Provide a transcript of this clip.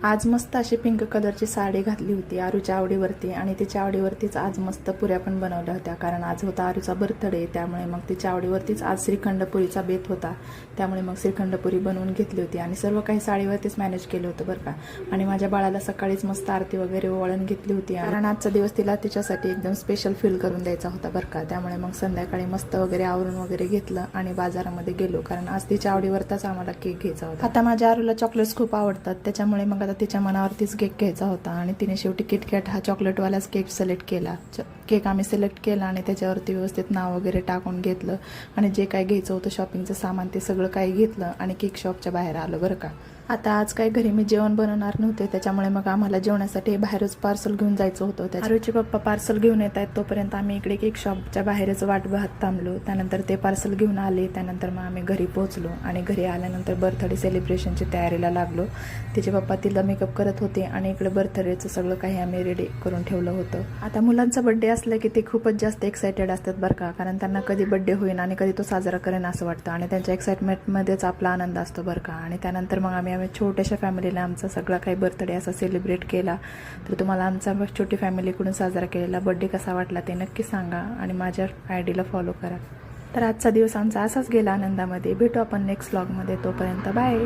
आज मस्त अशी पिंक कलरची साडी घातली होती आरूच्या आवडीवरती आणि तिच्या आवडीवरतीच आज मस्त पुऱ्या पण बनवल्या होत्या, कारण आज होता आरूचा बर्थडे. त्यामुळे मग तिच्या आवडीवरतीच आज श्रीखंडपुरीचा बेत होता. त्यामुळे मग श्रीखंडपुरी बनवून घेतली होती आणि सर्व काही साडीवरतीच मॅनेज केलं होतं बरं का. आणि माझ्या बाळाला सकाळीच मस्त आरती वगैरे ओवाळून घेतली होती, कारण आजचा दिवस तिला तिच्यासाठी एकदम स्पेशल फील करून द्यायचा होता बरं का. त्यामुळे मग संध्याकाळी मस्त वगैरे आवरून वगैरे घेतलं आणि बाजारामध्ये गेलो, कारण आज तिच्या आवडीवरच आम्हाला केक घ्यायचा होता. आता माझ्या आरूला चॉकलेट्स खूप आवडतात, त्याच्यामुळे मग तिच्या मनावरतीच केक घ्यायचा होता आणि तिने शेवटी किटकॅट हा चॉकलेटवालाच केक सिलेक्ट केला. केक आम्ही सिलेक्ट केला आणि त्याच्यावरती व्यवस्थित नाव वगैरे टाकून घेतलं आणि जे काही घ्यायचं होतं शॉपिंगचं सामान ते सगळं काही घेतलं आणि केक शॉपच्या बाहेर आलं बरं का. आता आज काही घरी मी जेवण बनवणार नव्हते, त्याच्यामुळे मग आम्हाला जेवणासाठी बाहेरच पार्सल घेऊन जायचं होतं. आरूचे पप्पा पार्सल घेऊन येत आहेत तोपर्यंत आम्ही इकडे केक शॉपच्या बाहेरच वाट पाहत थांबलो. त्यानंतर ते पार्सल घेऊन आले, त्यानंतर मग आम्ही घरी पोहोचलो आणि घरी आल्यानंतर बर्थडे सेलिब्रेशनची तयारीला लागलो. तिचे पप्पा तिला मेकअप करत होते आणि इकडे बर्थडेचं सगळं काही आम्ही रेडी करून ठेवलं होतं. आता मुलांचा बर्थडे असलं की ते खूपच जास्त एक्सायटेड असतात बरं का, कारण त्यांना कधी बर्थडे होईल आणि कधी तो साजरा करेन असं वाटतं आणि त्यांच्या एक्साइटमेंटमध्येच आपला आनंद असतो बरं का. आणि त्यानंतर मग आम्ही छोट्याशा फॅमिलीला आमचा सगळा काही बर्थडे असा सेलिब्रेट केला. तर तुम्हाला आमचा छोटी फॅमिलीकडून साजरा केलेला बर्थडे कसा वाटला ते नक्की सांगा आणि माझ्या आयडीला फॉलो करा. तर आजचा दिवस आमचा असाच गेला आनंदामध्ये. भेटू आपण नेक्स्ट व्लॉगमध्ये, तोपर्यंत बाय.